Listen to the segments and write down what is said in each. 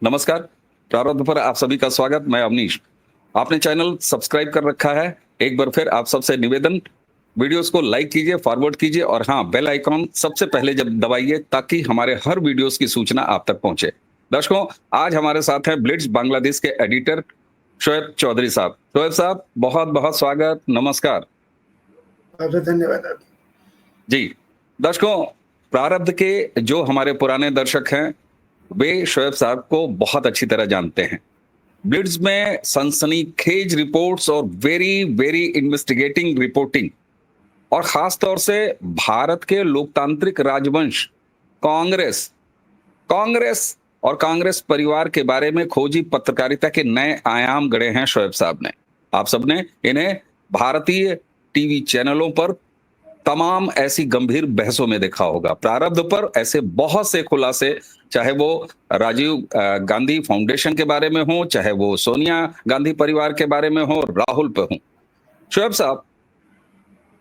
नमस्कार। प्रारब्ध पर आप सभी का स्वागत। मैं अवनीश। आपने चैनल सब्सक्राइब कर रखा है। एक बार फिर आप सबसे निवेदन, वीडियोस को लाइक कीजिए, फॉरवर्ड कीजिए और हाँ, बेल आइकॉन सबसे पहले जब दबाइए ताकि हमारे हर वीडियोस की सूचना आप तक पहुंचे। दर्शकों, आज हमारे साथ हैं ब्लिट्स बांग्लादेश के एडिटर शोएब चौधरी साहब। शोएब साहब, बहुत बहुत स्वागत, नमस्कार। बहुत बहुत धन्यवाद। जी दर्शकों, प्रारब्ध के जो हमारे पुराने दर्शक हैं वे शोएब साहब को बहुत अच्छी तरह जानते हैं। ब्लिट्स में सनसनीखेज रिपोर्ट्स और वेरी वेरी इन्वेस्टिगेटिंग रिपोर्टिंग और खास तौर से भारत के लोकतांत्रिक राजवंश कांग्रेस कांग्रेस और कांग्रेस परिवार के बारे में खोजी पत्रकारिता के नए आयाम गढ़े हैं शोएब साहब ने। आप सबने इन्हें भारतीय टीवी चैनलों पर तमाम ऐसी गंभीर बहसों में देखा होगा। प्रारब्ध पर ऐसे बहुत से खुलासे, चाहे वो राजीव गांधी फाउंडेशन के बारे में हो, चाहे वो सोनिया गांधी परिवार के बारे में हो, राहुल पे हो। शोएब साहब,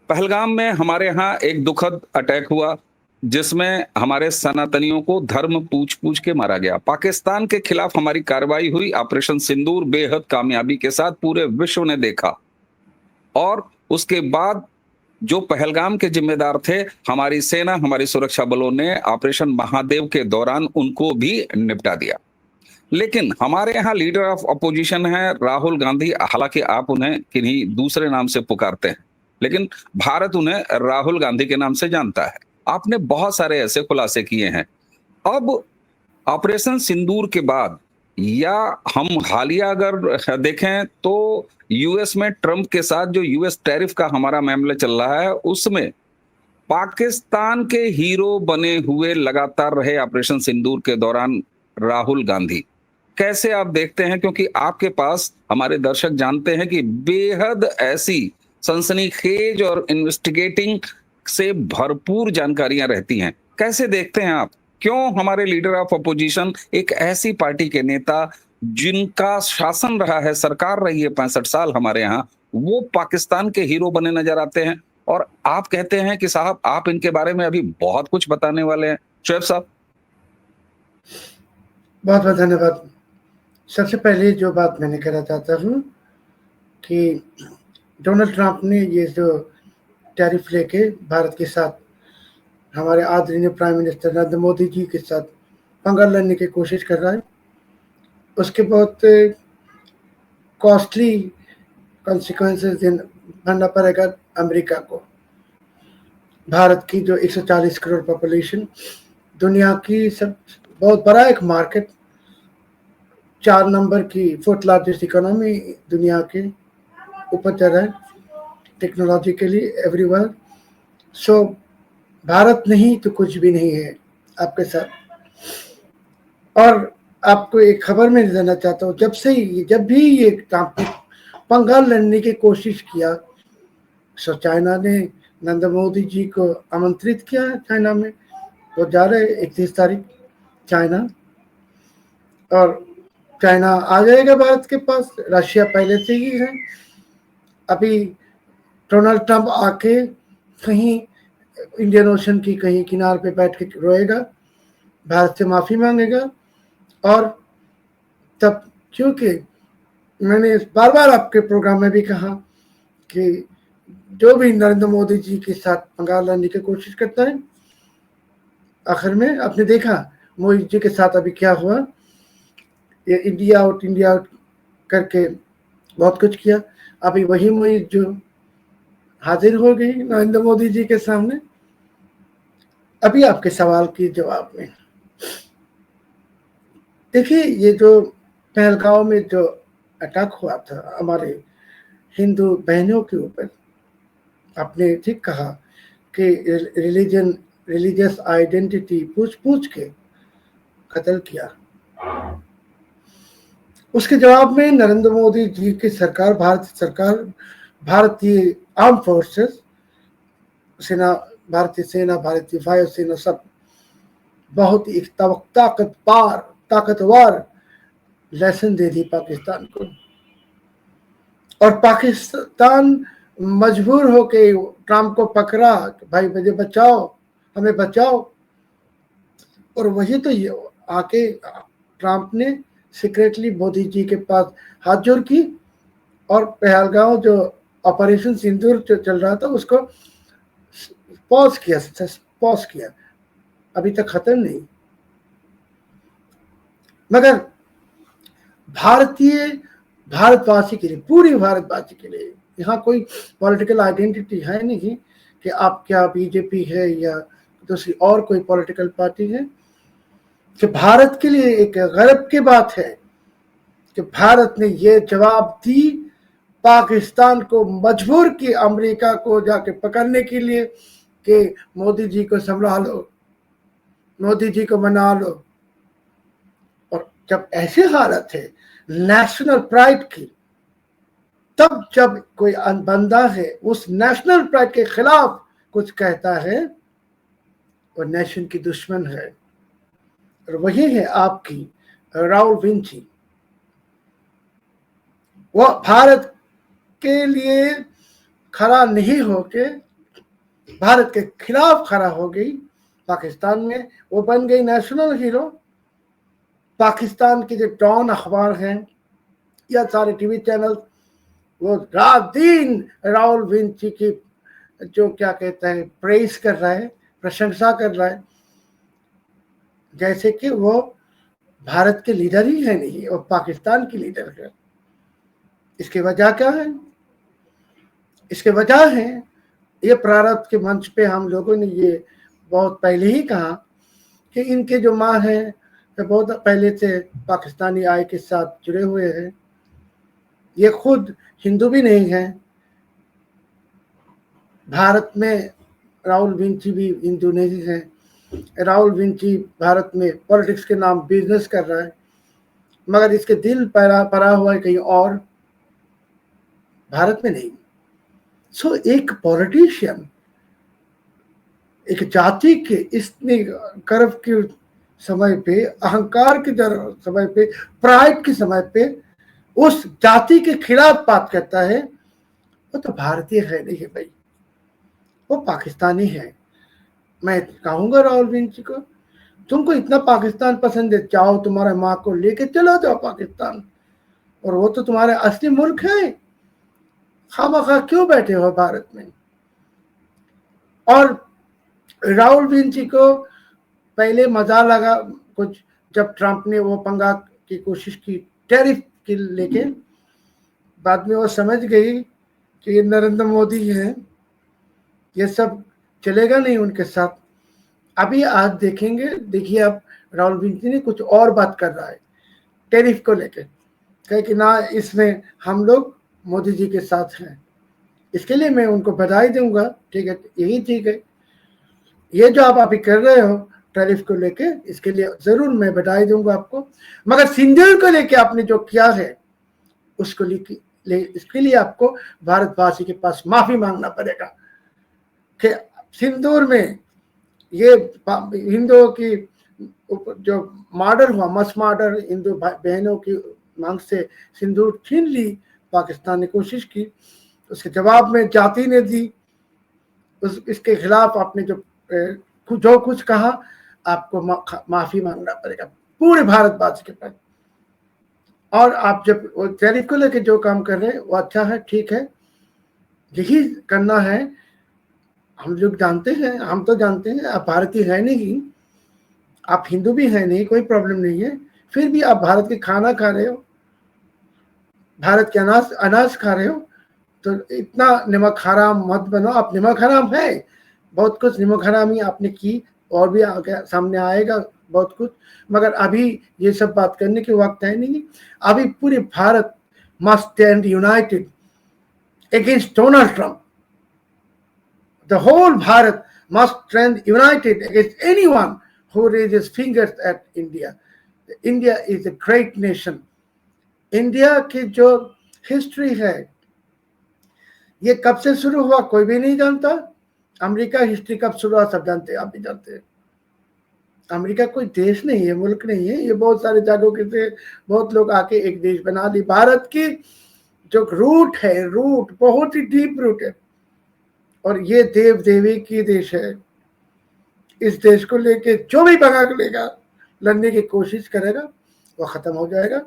पहलगाम में हमारे यहाँ एक दुखद अटैक हुआ जिसमें हमारे सनातनियों को धर्म पूछ पूछ के मारा गया। पाकिस्तान के खिलाफ हमारी कार्रवाई हुई, ऑपरेशन सिंदूर बेहद कामयाबी के साथ पूरे विश्व ने देखा। और उसके बाद जो पहलगाम के जिम्मेदार थे, हमारी सेना, हमारी सुरक्षा बलों ने ऑपरेशन महादेव के दौरान उनको भी निपटा दिया। लेकिन हमारे यहाँ लीडर ऑफ अपोजिशन है राहुल गांधी। हालांकि आप उन्हें किन्हीं दूसरे नाम से पुकारते हैं, लेकिन भारत उन्हें राहुल गांधी के नाम से जानता है। आपने बहुत सारे ऐसे खुलासे किए हैं। अब ऑपरेशन सिंदूर के बाद या हम हालिया अगर देखें तो यूएस में ट्रंप के साथ जो यूएस टैरिफ का हमारा मामला चल रहा है, उसमें पाकिस्तान के हीरो बने हुए लगातार रहे ऑपरेशन सिंदूर के दौरान राहुल गांधी। कैसे आप देखते हैं, क्योंकि आपके पास हमारे दर्शक जानते हैं कि बेहद ऐसी सनसनीखेज और इन्वेस्टिगेटिंग से भरपूर जानकारियां रहती हैं। कैसे देखते हैं आप, क्यों हमारे लीडर ऑफ अपोजिशन, एक ऐसी पार्टी के नेता जिनका शासन रहा है, सरकार रही है 65 साल हमारे यहाँ, वो पाकिस्तान के हीरो बने नजर आते हैं? और आप कहते हैं कि साहब आप इनके बारे में अभी बहुत कुछ बताने वाले हैं। शोएब साहब, बहुत बहुत धन्यवाद। सबसे पहले जो बात मैंने कहना चाहता हूँ कि डोनाल्ड ट्रंप ने ये जो टैरिफ लेके भारत के साथ हमारे आदरणीय प्राइम मिनिस्टर नरेंद्र मोदी जी के साथ पंगा लड़ने की कोशिश कर रहा है, उसके बहुत कॉस्टली कॉन्सिक्वेंसेस भरना पड़ेगा अमेरिका को। भारत की जो 140 करोड़ पॉपुलेशन, दुनिया की सब बहुत बड़ा एक मार्केट, 4 नंबर की 4th लार्जेस्ट इकोनॉमी दुनिया के ऊपर चल रहा है टेक्नोलॉजिकली एवरीवेयर। सो भारत नहीं तो कुछ भी नहीं है आपके साथ। और आपको एक खबर में देना चाहता हूँ, जब भी ये ट्रंप ने पंगा लड़ने की कोशिश किया, सो चाइना ने नरेंद्र मोदी जी को आमंत्रित किया है। चाइना में वो जा रहे 31 तारीख चाइना, और चाइना आ जाएगा भारत के पास। रशिया पहले से ही है। अभी डोनाल्ड ट्रंप आके कहीं इंडियन ओशन की कहीं किनारे पे बैठ के रोएगा, भारत से माफी मांगेगा। और तब, क्योंकि मैंने बार बार आपके प्रोग्राम में भी कहा कि जो भी नरेंद्र मोदी जी के साथ पंगा लड़ने की कोशिश करता है, आखिर में आपने देखा मोदी जी के साथ अभी क्या हुआ। ये इंडिया आउट करके बहुत कुछ किया। अभी वही मोदी जो हाजिर हो गई नरेंद्र मोदी जी के सामने। अभी आपके सवाल के जवाब में देखिए, ये जो पहलगांव में जो अटैक हुआ था हमारे हिंदू बहनों के ऊपर, आपने ठीक कहा कि रिलीजियस आइडेंटिटी पूछ पूछ के कत्ल किया। उसके जवाब में नरेंद्र मोदी जी की सरकार, भारतीय सरकार, भारतीय आर्म फोर्सेस, सेना, भारतीय सेना, भारतीय वायुसेना, सब बहुत ही ताकतवर लेसन दे दी पाकिस्तान को। और पाकिस्तान मजबूर होके ट्रंप को पकड़ा कि भाई मुझे बचाओ, हमें बचाओ। और वही तो ये आके ट्रंप ने सीक्रेटली मोदी जी के पास हाथ जोड़ की और पहलगांव जो ऑपरेशन सिंदूर जो चल रहा था उसको पॉज किया, अभी तक खत्म नहीं। मगर भारतवासी के लिए, पूरी भारतवासी के लिए, यहाँ कोई पॉलिटिकल आइडेंटिटी है नहीं कि आप क्या बीजेपी है या दूसरी और कोई पॉलिटिकल पार्टी है। कि भारत के लिए एक गर्व की बात है कि भारत ने ये जवाब दी, पाकिस्तान को मजबूर की अमेरिका को जाके पकड़ने के लिए कि मोदी जी को संभालो, मोदी जी को मना लो। और जब ऐसी हालत है नेशनल प्राइड की, तब जब कोई बंदा है उस नेशनल प्राइड के खिलाफ कुछ कहता है, वो नेशन की दुश्मन है। और वही है आपकी राहुल विंची। वो भारत के लिए खड़ा नहीं होके भारत के खिलाफ खड़ा हो गई पाकिस्तान में। वो बन गई नेशनल हीरो। पाकिस्तान के जो डॉन अखबार हैं या सारे टीवी चैनल, वो रात दिन राहुल विंची की जो क्या कहते हैं प्रेस कर रहा है, प्रशंसा कर रहा है, जैसे कि वो भारत के लीडर ही है नहीं, वो पाकिस्तान की लीडर है। इसकी वजह क्या है? इसके वजह है ये प्रारब्ध के मंच पे हम लोगों ने ये बहुत पहले ही कहा कि इनके जो माँ हैं वो बहुत पहले से पाकिस्तानी आय के साथ जुड़े हुए हैं। ये खुद हिंदू भी नहीं है। भारत में राहुल विंची भी हिंदू नहीं है। राहुल विंची भारत में पॉलिटिक्स के नाम बिजनेस कर रहा है, मगर इसके दिल पड़ा हुआ है कहीं और, भारत में नहीं। सो एक पॉलिटिशियन एक जाति के इतने गर्व के समय पे, अहंकार के समय पे, प्राइड के समय पे उस जाति के खिलाफ बात करता है, वो तो भारतीय है नहीं है भाई, वो पाकिस्तानी है। मैं कहूंगा राहुल विंची को, तुमको इतना पाकिस्तान पसंद है, चाहो तुम्हारे माँ को लेके चलो जाओ पाकिस्तान, और वो तो तुम्हारे असली मुल्क है। खामखा क्यों बैठे हो भारत में? और राहुल विंची को पहले मजा लगा कुछ, जब ट्रंप ने वो पंगा की कोशिश की टैरिफ के लेके, बाद में वो समझ गई कि ये नरेंद्र मोदी है, ये सब चलेगा नहीं उनके साथ। अभी आज देखेंगे, देखिए अब राहुल विंची ने कुछ और बात कर रहा है टैरिफ को लेके, कहे कि ना इसमें हम लोग मोदी जी के साथ हैं। इसके लिए मैं उनको बधाई दूंगा, ठीक है, यही ठीक है। ये जो आप अभी कर रहे हो टैरिफ को लेके, इसके लिए जरूर मैं बधाई दूंगा आपको, मगर सिंदूर को लेके आपने जो किया है उसको इसके लिए आपको भारतवासी के पास माफी मांगना पड़ेगा कि सिंदूर में ये हिंदुओं की जो मर्डर हुआ, मस मर्डर, हिंदू बहनों की मांग से सिंदूर छीन ली, पाकिस्तान ने कोशिश की, उसके जवाब में जाति ने दी। इसके खिलाफ आपने जो कुछ कहा, आपको माफी मांगना पड़ेगा पूरे भारतवासी के पास। और आप जब टैरिफ को लेकर जो काम कर रहे हैं वो अच्छा है, ठीक है, यही करना है। हम लोग जानते हैं, हम तो जानते हैं आप भारतीय है नहीं, आप हिंदू भी है नहीं, कोई प्रॉब्लम नहीं है, फिर भी आप भारत के खाना खा रहे हो, भारत के अनाज खा रहे हो, तो इतना नमक हराम मत बनो। आप नमक हराम है, बहुत कुछ नमक हरामी आपने की, और भी आगे सामने आएगा बहुत कुछ, मगर अभी ये सब बात करने के वक्त है नहीं। अभी पूरे Bharat must stand United against Donald Trump. The whole Bharat must stand united against anyone who raises fingers at India. India is a great nation. India की जो हिस्ट्री है, ये कब से शुरू हुआ कोई भी नहीं जानता। अमेरिका हिस्ट्री कब शुरू हुआ सब जानते हैं, आप भी जानते हैं। अमेरिका कोई देश नहीं है, मुल्क नहीं है, ये बहुत सारे जगहों के से बहुत लोग आके एक देश बना ली। भारत की जो रूट है, रूट बहुत ही डीप रूट है, और ये देव देवी की देश है। इस देश को लेके जो भी भगा लेगा, लड़ने की कोशिश करेगा, वो ख़त्म हो जाएगा।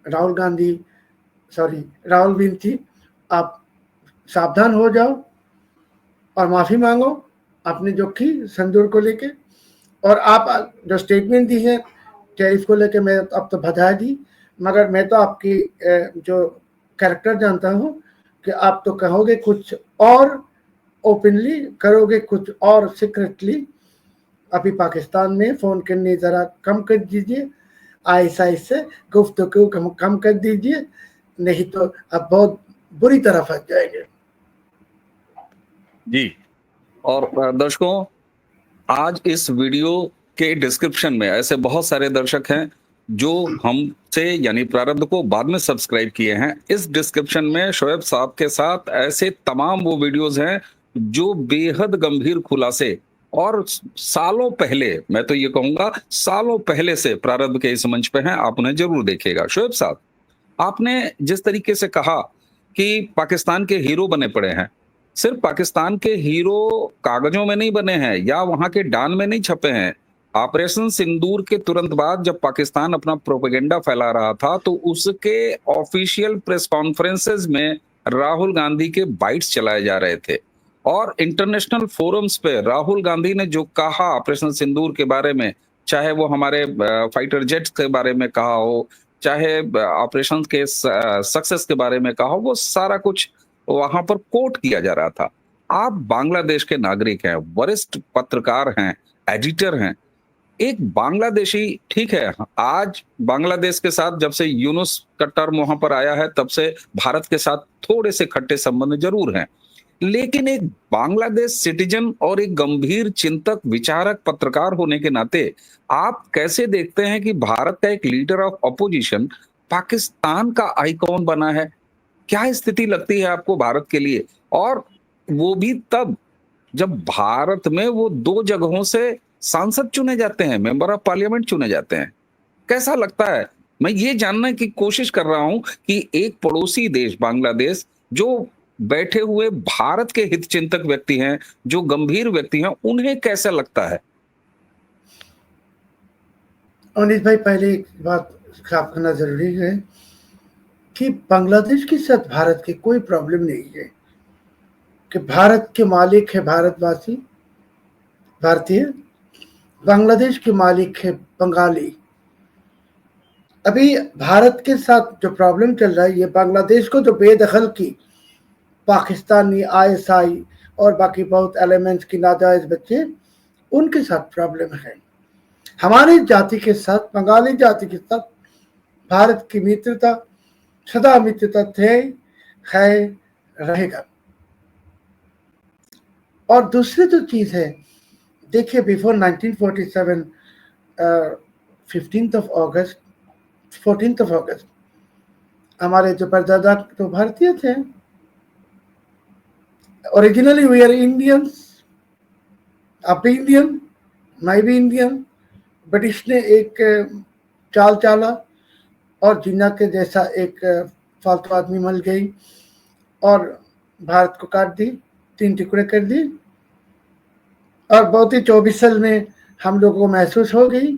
राहुल विंची, आप सावधान हो जाओ और माफ़ी मांगो आपने जो की सिंदूर को लेके। और आप जो स्टेटमेंट दी है टैरिफ को लेके, मैं अब तो बधाई दी, मगर मैं तो आपकी जो कैरेक्टर जानता हूँ कि आप तो कहोगे कुछ और, ओपनली करोगे कुछ और सीक्रेटली। अभी पाकिस्तान में फ़ोन करने ज़रा कम कर दीजिए, आहिस्ता से गुफ्तगू कम कर दीजिए, नहीं तो अब बहुत बुरी तरह फंस जाएंगे। जी। और दर्शकों, आज इस वीडियो के डिस्क्रिप्शन में ऐसे बहुत सारे दर्शक हैं जो हमसे यानी प्रारब्ध को बाद में सब्सक्राइब किए हैं। इस डिस्क्रिप्शन में शोएब साहब के साथ ऐसे तमाम वो वीडियोस हैं जो बेहद गंभीर खुलासे और सालों पहले, मैं तो ये कहूंगा सालों पहले से प्रारब्ध के इस मंच पे हैं, आप उन्हें जरूर देखिएगा। शोएब साहब, आपने जिस तरीके से कहा कि पाकिस्तान के हीरो बने पड़े हैं, सिर्फ पाकिस्तान के हीरो कागजों में नहीं बने हैं या वहां के डान में नहीं छपे हैं। ऑपरेशन सिंदूर के तुरंत बाद जब पाकिस्तान अपना प्रोपेगेंडा फैला रहा था तो उसके ऑफिशियल प्रेस कॉन्फ्रेंसेस में राहुल गांधी के बाइट्स चलाए जा रहे थे और इंटरनेशनल फोरम्स पे राहुल गांधी ने जो कहा ऑपरेशन सिंदूर के बारे में, चाहे वो हमारे फाइटर जेट्स के बारे में कहा हो, चाहे ऑपरेशन के सक्सेस के बारे में कहा हो, वो सारा कुछ वहां पर कोट किया जा रहा था। आप बांग्लादेश के नागरिक हैं, वरिष्ठ पत्रकार हैं, एडिटर हैं, एक बांग्लादेशी, ठीक है, आज बांग्लादेश के साथ जब से यूनुस का टर्म वहां पर आया है तब से भारत के साथ थोड़े से खट्टे संबंध जरूर हैं, लेकिन एक बांग्लादेश सिटीजन और एक गंभीर चिंतक विचारक पत्रकार होने के नाते आप कैसे देखते हैं कि भारत का एक लीडर ऑफ अपोजिशन पाकिस्तान का आइकॉन बना है? क्या स्थिति लगती है आपको भारत के लिए, और वो भी तब जब भारत में वो 2 जगहों से सांसद चुने जाते हैं, मेंबर ऑफ पार्लियामेंट चुने जाते हैं? कैसा लगता है? मैं ये जानने की कोशिश कर रहा हूं कि एक पड़ोसी देश बांग्लादेश, जो बैठे हुए भारत के हित चिंतक व्यक्ति हैं, जो गंभीर व्यक्ति हैं, उन्हें कैसा लगता है? अनिल भाई, पहले एक बात साफ करना जरूरी है कि बांग्लादेश के साथ भारत की कोई प्रॉब्लम नहीं है कि भारत के मालिक है भारतवासी, भारतीय, बांग्लादेश के मालिक है बंगाली। अभी भारत के साथ जो प्रॉब्लम चल रहा है, ये बांग्लादेश को जो बेदखल की पाकिस्तानी, आईएसआई और बाकी बहुत एलिमेंट्स की नाजायज बच्चे, उनके साथ प्रॉब्लम है। हमारी जाति के साथ, बंगाली जाति के साथ भारत की मित्रता, सदा मित्रता थे, है, रहेगा। और दूसरी जो चीज है, देखिए बिफोर 1947 14th ऑफ अगस्त हमारे जो परदादा तो भारतीय थे। ओरिजिनली वी आर इंडियंस, आप भी इंडियन, मैं भी इंडियन। ब्रिटिश ने एक चाल चाला और जिन्ना के जैसा एक फालतू आदमी मिल गई और भारत को काट दी, 3 टुकड़े कर दी। और बहुत ही 24 साल में हम लोगों को महसूस हो गई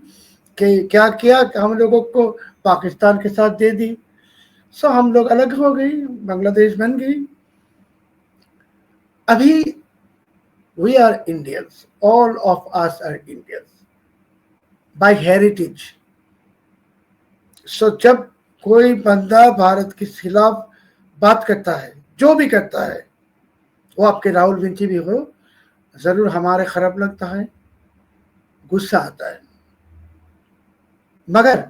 कि क्या किया, हम लोगों को पाकिस्तान के साथ दे दी। सो हम लोग अलग हो गई, बांग्लादेश बन गई। अभी we are Indians, all of us are Indians by heritage. So जब कोई बंदा भारत के खिलाफ बात करता है, जो भी करता है, वो आपके राहुल विंची भी हो, जरूर हमारे खराब लगता है, गुस्सा आता है। मगर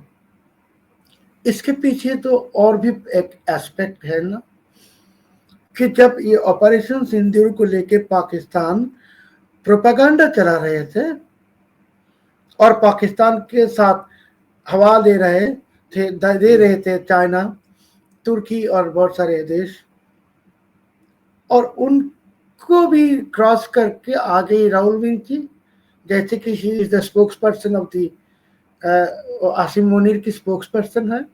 इसके पीछे तो और भी एक एस्पेक्ट है ना, कि जब ये ऑपरेशन सिंदूर को लेके पाकिस्तान प्रोपेगेंडा चला रहे थे और पाकिस्तान के साथ हवा दे रहे थे चाइना, तुर्की और बहुत सारे देश, और उनको भी क्रॉस करके आ गई राहुल विंची, जैसे कि he is the spokes person of the, Asim Munir की स्पोक्स पर्सन है,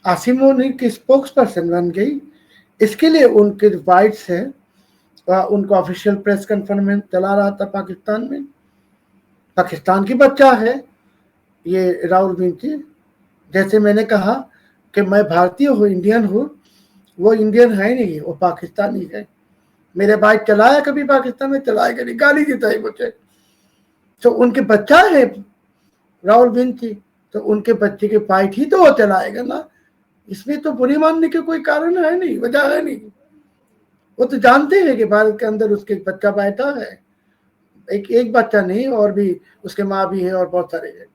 आसिम मुनीर की स्पोक्स पर्सन बन गई। इसके लिए उनके बाइट्स है, उनको ऑफिशियल प्रेस कॉन्फ्रेंस चला रहा था पाकिस्तान में। पाकिस्तान की बच्चा है, ये राहुल गांधी, जैसे मैंने कहा कि मैं भारतीय हूँ, इंडियन हूँ, वो इंडियन है नहीं, वो पाकिस्तानी है। मेरे भाई चलाया कभी पाकिस्तान में, चलाएगा नहीं, गाली देता है मुझे। तो उनके बच्चा है राहुल गांधी, तो उनके बच्चे के फाइट ही तो वो चलाएगा ना, इसमें तो बुरी मानने के कोई कारण है नहीं, वजह है नहीं। वो तो जानते हैं कि भारत के अंदर उसके बच्चा बैठा है, एक बच्चा नहीं, और भी उसके माँ भी है और बहुत सारे हैं।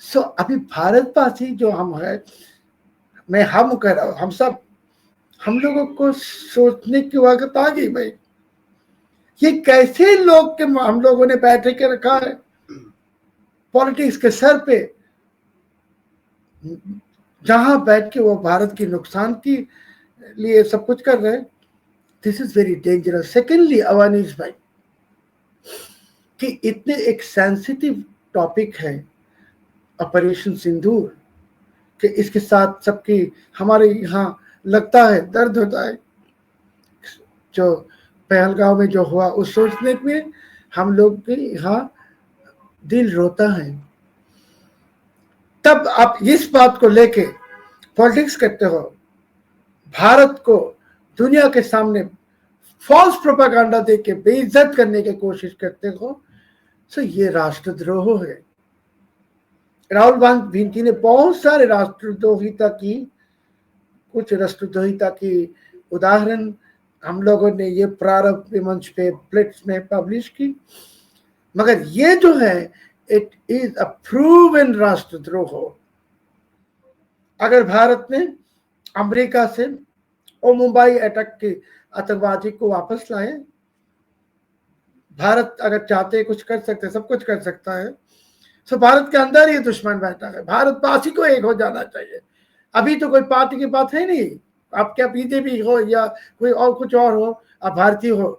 सो अभी भारतवासी जो हम है, मैं हम कह रहा हूँ, हम लोगों को सोचने की वक्त आ गई भाई, ये कैसे लोग के हम लोगों ने बैठे के रखा है पॉलिटिक्स के सर पे, जहां बैठ के वो भारत की नुकसान की लिए सब कुछ कर रहे हैं। This is very dangerous. Secondly Awanish भाई, कि इतने एक सेंसिटिव टॉपिक है ऑपरेशन सिंदूर, कि इसके साथ सबकी हमारे यहाँ लगता है दर्द होता है। जो पहलगांव में जो हुआ उस सोचने में हम लोग के यहाँ दिल रोता है। तब आप इस बात को लेके पॉलिटिक्स करते हो, भारत को दुनिया के सामने फॉल्स प्रोपागेंडा देके बेइज्जत करने की कोशिश करते हो, तो ये राष्ट्रद्रोह है। राहुल गांधी ने बहुत सारे राष्ट्रद्रोहिता की, कुछ राष्ट्रद्रोहिता की उदाहरण हम लोगों ने ये प्रारंभ मंच पे प्लेट्स में पब्लिश की, मगर ये जो है इट इज अ प्रूवन राष्ट्रद्रोह। अगर भारत ने अमेरिका से और मुंबई अटैक के आतंकवादी को वापस लाए, भारत अगर चाहते कुछ कर सकते, सब कुछ कर सकता है। तो भारत के अंदर ही दुश्मन बैठा है, भारतवासी को एक हो जाना चाहिए। अभी तो कोई पार्टी की बात है नहीं, आप क्या बीजेपी हो या कोई और कुछ और हो, आप भारतीय हो,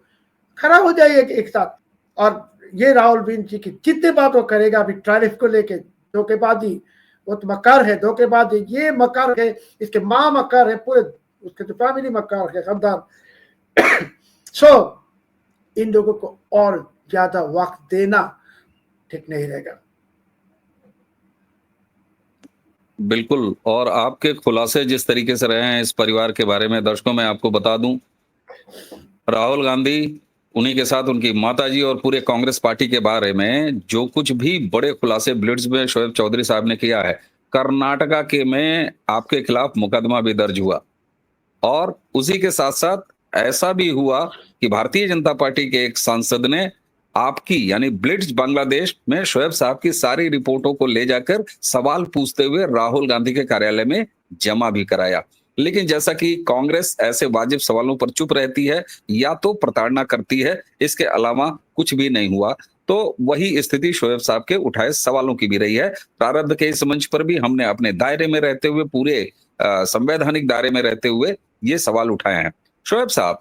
खड़ा हो जाइए एक साथ। और ये राहुल गांधी की जितने बात वो करेगा अभी ट्राइफ को लेके, धोखेबाजी, वो तो मकार है, धोखेबाजी, ये मकार है, इसके माँ मकार है, पूरे उसके तो फैमिली मकार है, खानदान। सो इन लोगों को और ज्यादा वक्त देना ठीक नहीं रहेगा। बिल्कुल, और आपके खुलासे जिस तरीके से रहे हैं इस परिवार के बारे में, दर्शकों मैं आपको बता दूं, राहुल गांधी, उन्हीं के साथ उनकी माताजी और पूरे कांग्रेस पार्टी के बारे में जो कुछ भी बड़े खुलासे ब्लिट्ज में शोएब चौधरी साहब ने किया है, कर्नाटका के में आपके खिलाफ मुकदमा भी दर्ज हुआ। और उसी के साथ-साथ ऐसा भी हुआ कि भारतीय जनता पार्टी के एक सांसद ने आपकी यानी ब्लिट्ज बांग्लादेश में शोएब साहब की सारी रिपोर्टों को ले जाकर सवाल पूछते हुए राहुल गांधी के कार्यालय में जमा भी कराया। लेकिन जैसा कि कांग्रेस ऐसे वाजिब सवालों पर चुप रहती है या तो प्रताड़ना करती है, इसके अलावा कुछ भी नहीं हुआ। तो वही स्थिति शोएब साहब के उठाए सवालों की भी रही है। प्रारब्ध के इस मंच पर भी हमने अपने दायरे में रहते हुए, पूरे संवैधानिक दायरे में रहते हुए ये सवाल उठाए हैं। शोएब साहब,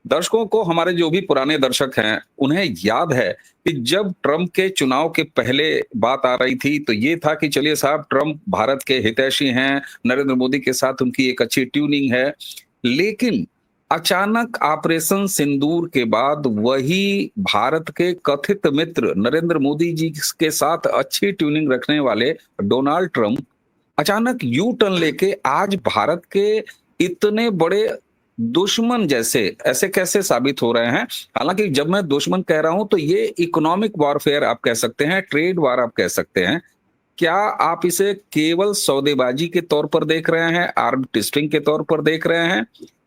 दर्शकों को, हमारे जो भी पुराने दर्शक हैं, उन्हें याद है कि जब ट्रंप के चुनाव के पहले बात आ रही थी, तो ये था कि चलिए साहब, ट्रंप भारत के हितैषी हैं, नरेंद्र मोदी के साथ उनकी एक अच्छी ट्यूनिंग है। लेकिन अचानक ऑपरेशन सिंदूर के बाद वही भारत के कथित मित्र नरेंद्र मोदी जी के साथ अच्छी ट्यूनिंग रखने वाले डोनाल्ड ट्रंप अचानक यू टर्न लेके आज भारत के इतने बड़े दुश्मन जैसे ऐसे कैसे साबित हो रहे हैं। हालांकि जब मैं दुश्मन कह रहा हूं तो ये इकोनॉमिक वॉरफेयर आप कह सकते हैं, ट्रेड वार आप कह सकते हैं। क्या आप इसे केवल सौदेबाजी के तौर पर देख रहे हैं, आर्म ट्विस्टिंग के तौर पर देख रहे हैं,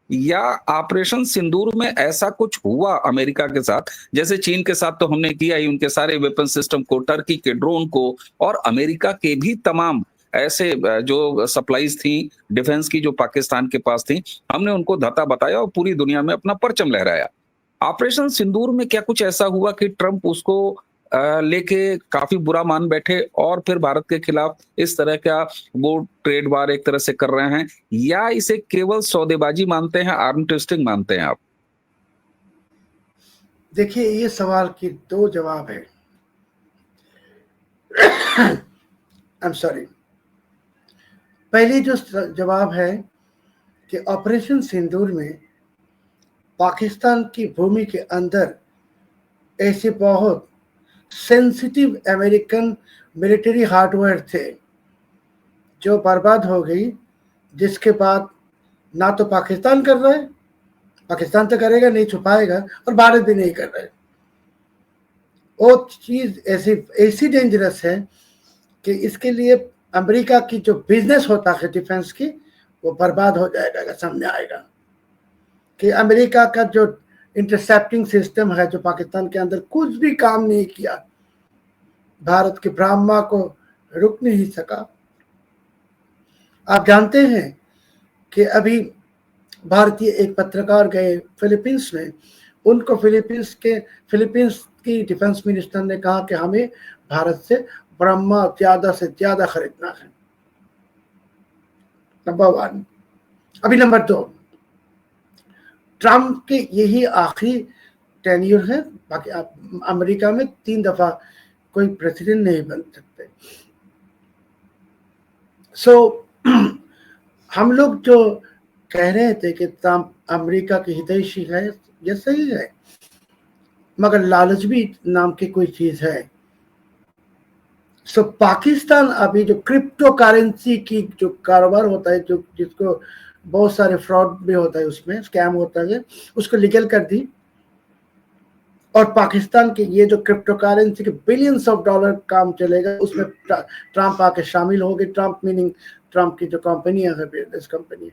या ऑपरेशन सिंदूर में ऐसा कुछ हुआ अमेरिका के साथ, जैसे चीन के साथ तो हमने किया ही, उनके सारे वेपन सिस्टम को, टर्की के ड्रोन को, और अमेरिका के भी तमाम ऐसे जो सप्लाईज थी डिफेंस की जो पाकिस्तान के पास थी, हमने उनको धता बताया और पूरी दुनिया में अपना परचम लहराया। ऑपरेशन सिंदूर में क्या कुछ ऐसा हुआ कि ट्रंप उसको लेके काफी बुरा मान बैठे और फिर भारत के खिलाफ इस तरह का वो ट्रेड वार एक तरह से कर रहे हैं, या इसे केवल सौदेबाजी मानते हैं, आर्म ट्विस्टिंग मानते हैं आप? देखिए, ये सवाल के दो जवाब है। I am sorry. पहली जो जवाब है कि ऑपरेशन सिंदूर में पाकिस्तान की भूमि के अंदर ऐसे बहुत सेंसिटिव अमेरिकन मिलिट्री हार्डवेयर थे जो बर्बाद हो गई, जिसके बाद ना तो पाकिस्तान कर रहा है, पाकिस्तान तो करेगा नहीं, छुपाएगा, और भारत भी नहीं कर रहा है। वो चीज ऐसी ऐसी डेंजरस है कि इसके लिए अमेरिका की जो बिजनेस होता है डिफेंस की, वो बर्बाद हो जाएगा अगर सामने आएगा कि अमेरिका का जो इंटरसेप्टिंग सिस्टम है जो पाकिस्तान के अंदर कुछ भी काम नहीं किया, भारत के ब्रह्मा को रुक नहीं सका। आप जानते हैं कि अभी भारतीय एक पत्रकार गए फिलीपींस में, उनको फिलीपींस की डिफेंस मिनिस्टर ने कहा कि हमें भारत से ब्रह्मा ज्यादा से ज्यादा खरीदना है। नंबर 1। अभी नंबर 2, ट्रम्प के यही आखिरी टेन्यूर है, बाकी आप अमेरिका में 3 दफा कोई प्रेसिडेंट नहीं बन सकते। हम लोग जो कह रहे थे कि ट्रम्प अमेरिका के हितैषी है, ये सही है, मगर लालच भी नाम की कोई चीज है। पाकिस्तान अभी जो क्रिप्टो करेंसी की जो कारोबार होता है, जो जिसको बहुत सारे फ्रॉड भी होता है, उसमें स्कैम होता है, उसको लीगल कर दी, और पाकिस्तान के ये जो क्रिप्टो करेंसी के बिलियंस ऑफ डॉलर काम चलेगा, उसमें ट्रम्प आके शामिल हो गए। ट्रम्प मीनिंग ट्रम्प की जो कंपनियां है, बिजनेस कंपनी।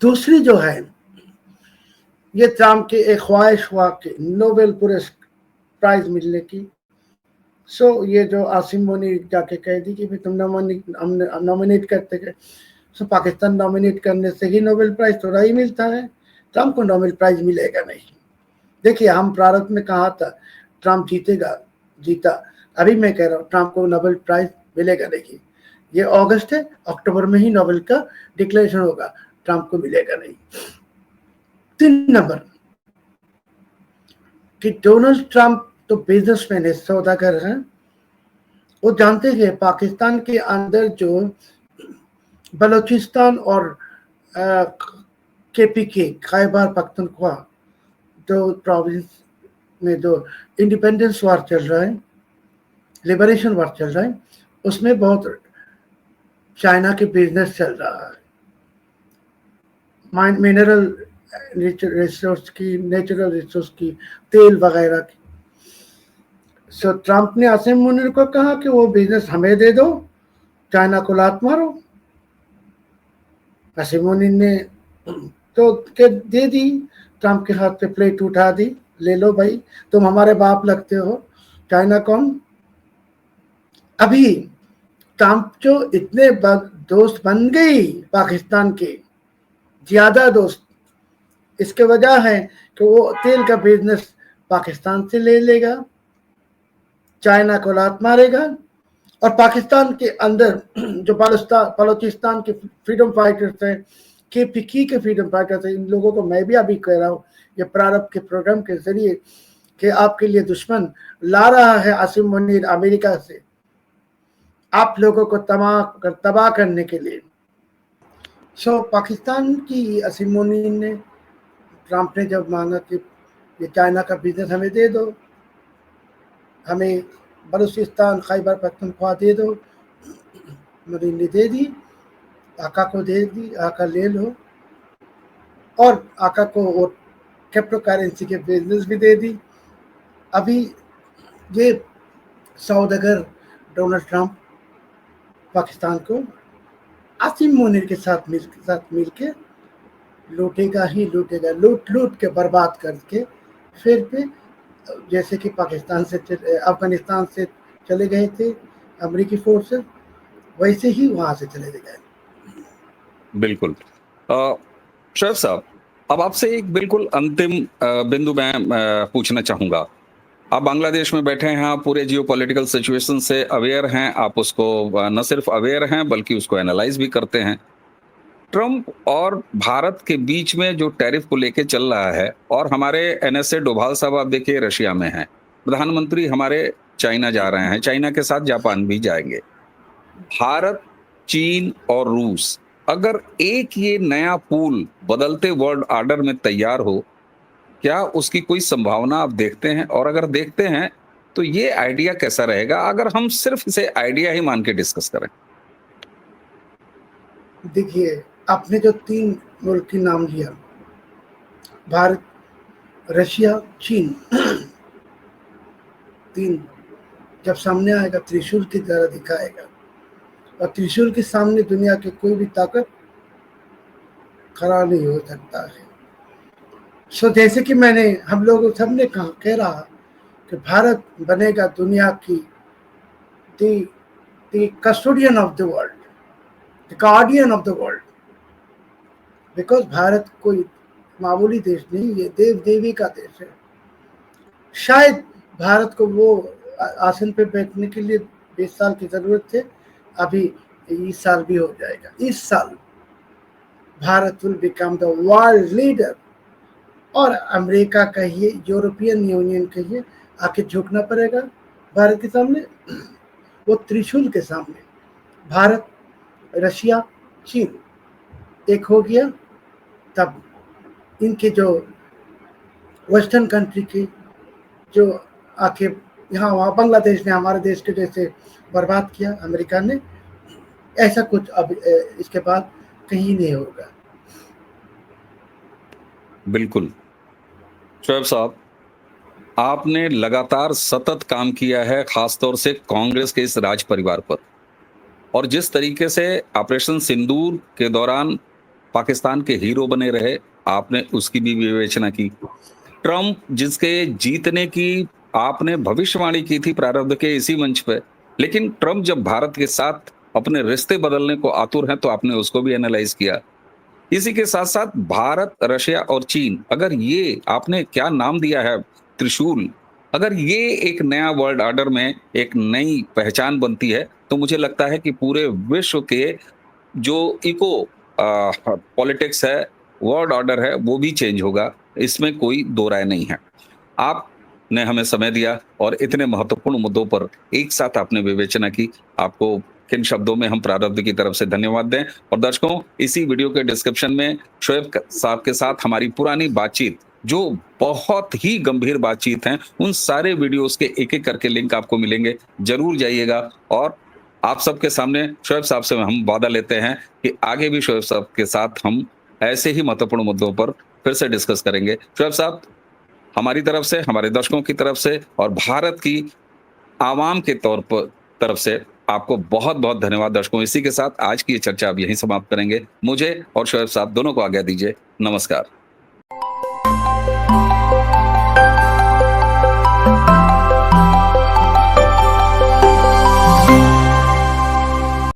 दूसरी जो है, ये ट्रम्प की एक ख्वाहिश हुआ कि नोबेल प्राइज मिलने की। ये जो आसिम मुनीर जाके कह दी कि तुम नॉमिनेट करते गए, पाकिस्तान नॉमिनेट करने से ही नोबेल प्राइज थोड़ा ही मिलता है, ट्रम्प को नोबेल प्राइज मिलेगा नहीं। देखिए, हम प्रारंभ में कहा था ट्रम्प जीता, अभी मैं कह रहा हूँ ट्रम्प को नोबेल प्राइज मिलेगा नहीं। ये अगस्त है, अक्टूबर में ही नोबेल का डिक्लेरेशन होगा, ट्रम्प को मिलेगा नहीं। 3 नंबर कि डोनाल्ड ट्रम्प तो बिजनेसमैन है, सौदागर हैं, वो जानते हैं पाकिस्तान के अंदर जो बलूचिस्तान और KPK खैबर पख्तूनख्वा जो प्रोविंस में जो इंडिपेंडेंस वार चल रहा है, लिबरेशन वार चल रहा है, उसमें बहुत चाइना के बिजनेस चल रहा है, मिनरल रिसोर्स की, नेचुरल रिसोर्स की, तेल वगैरह की। ट्रम्प ने आसिम मुनीर को कहा कि वो बिजनेस हमें दे दो, चाइना को लात मारो। आसिम मुनीर ने तो दे दी, ट्रम्प के हाथ पे प्लेट उठा दी, ले लो भाई, तुम हमारे बाप लगते हो, चाइना कौन। अभी ट्रम्प जो इतने दोस्त बन गई पाकिस्तान के, ज्यादा दोस्त, इसके वजह है कि वो तेल का बिजनेस पाकिस्तान से ले लेगा, चाइना को लात मारेगा, और पाकिस्तान के अंदर जो बलूचिस्तान के फ्रीडम फाइटर्स हैं, KPK के फ्रीडम फाइटर्स हैं, इन लोगों को मैं भी अभी कह रहा हूँ ये प्रारंभ के प्रोग्राम के जरिए कि आपके लिए दुश्मन ला रहा है आसिम मुनीर अमेरिका से, आप लोगों को तबाह करने के लिए। पाकिस्तान की आसिम मुनीर ने, ट्रम्प ने जब मांगा कि ये चाइना का बिजनेस हमें दे दो, हमें बलूचिस्तान खैबर पख्तूनख्वा दे दो, मुनीर ने दे दी, आका को दे दी, आका ले लो, और आका को वो क्रिप्टो करेंसी के बिजनेस भी दे दी। अभी ये सौदागर डोनाल्ड ट्रम्प पाकिस्तान को आसिम मुनीर के साथ मिल के लूटेगा ही लूटेगा, लूट के बर्बाद करके, फिर पे जैसे कि पाकिस्तान से अफगानिस्तान से चले गए थे अमेरिकी फोर्सेस, वैसे ही वहां से चले गए। बिल्कुल। शोएब साहब, अब आपसे एक बिल्कुल अंतिम बिंदु मैं पूछना चाहूंगा। आप बांग्लादेश में बैठे हैं, आप पूरे जियोपॉलिटिकल सिचुएशन से अवेयर हैं, आप उसको न सिर्फ अवेयर हैं बल्कि उसको एनालाइज भी करते हैं। ट्रम्प और भारत के बीच में जो टैरिफ को लेके चल रहा है, और हमारे NSA डोभाल साहब आप देखिए रशिया में हैं, प्रधानमंत्री हमारे चाइना जा रहे हैं, चाइना के साथ जापान भी जाएंगे। भारत, चीन और रूस, अगर एक ये नया पूल बदलते वर्ल्ड ऑर्डर में तैयार हो, क्या उसकी कोई संभावना आप देखते हैं? और अगर देखते हैं, तो ये आइडिया कैसा रहेगा अगर हम सिर्फ इसे आइडिया ही मान के डिस्कस करें? देखिए, आपने जो 3 मुल्क के नाम लिया, भारत, रशिया, चीन, 3 जब सामने आएगा त्रिशूल की तरह दिखाएगा, और त्रिशूल के सामने दुनिया की कोई भी ताकत खड़ा नहीं हो सकता है। जैसे कि हम लोग सबने कह रहा कि भारत बनेगा दुनिया की the custodian of the world, the guardian of the world, because Bharat कोई मामूली देश नहीं, ये देव देवी का देश है। शायद भारत को वो आसन पे बैठने के लिए 20 साल की जरूरत थे, अभी इस साल भी हो जाएगा। इस साल Bharat will become the world leader, और अमेरिका कहिए, यूरोपियन यूनियन कहिए, आके झुकना पड़ेगा भारत के सामने, वो त्रिशूल के सामने। भारत, रशिया, चीन एक हो गया, तब इनके जो वेस्टर्न कंट्री के जो आके यहाँ वहाँ बांग्लादेश ने हमारे देश के जैसे बर्बाद किया अमेरिका ने, ऐसा कुछ अब इसके बाद कहीं नहीं होगा। बिल्कुल। शोएब साहब, आपने लगातार सतत काम किया है, खासतौर से कांग्रेस के इस राज परिवार पर, और जिस तरीके से ऑपरेशन सिंदूर के दौरान पाकिस्तान के हीरो बने रहे, आपने उसकी भी विवेचना की। ट्रंप जिसके जीतने की आपने भविष्यवाणी की थी प्रारब्ध के इसी मंच पे, लेकिन ट्रंप जब भारत के साथ अपने रिश्ते बदलने को आतुर हैं, तो आपने उसको भी एनालाइज किया। इसी के साथ साथ भारत, रशिया और चीन, अगर ये आपने क्या नाम दिया है, त्रिशूल, अगर ये एक नया वर्ल्ड ऑर्डर में एक नई पहचान बनती है, तो मुझे लगता है कि पूरे विश्व के जो इको पॉलिटिक्स है, वर्ल्ड ऑर्डर है, वो भी चेंज होगा, इसमें कोई दो राय नहीं है। आपने हमें समय दिया और इतने महत्वपूर्ण मुद्दों पर एक साथ आपने विवेचना की। आपको किन शब्दों में हम प्रारब्ध की तरफ से धन्यवाद दें। और दर्शकों, इसी वीडियो के डिस्क्रिप्शन में शोएब साहब के साथ हमारी पुरानी बातचीत, जो बहुत ही गंभीर बातचीत हैं, उन सारे वीडियोस के एक-एक करके लिंक आपको मिलेंगे। जरूर जाइएगा, और आप सबके सामने शोएब साहब से हम वादा लेते हैं कि आगे भी शोएब साहब के साथ हम ऐसे ही महत्वपूर्ण मुद्दों पर फिर से डिस्कस करेंगे। शोएब साहब, हमारी तरफ से, हमारे दर्शकों की तरफ से और भारत की आवाम के तरफ से आपको बहुत-बहुत धन्यवाद। दर्शकों, इसी के साथ आज की ये चर्चा अब यहीं समाप्त करेंगे। मुझे और शोएब साहब दोनों को आज्ञा दीजिए। नमस्कार।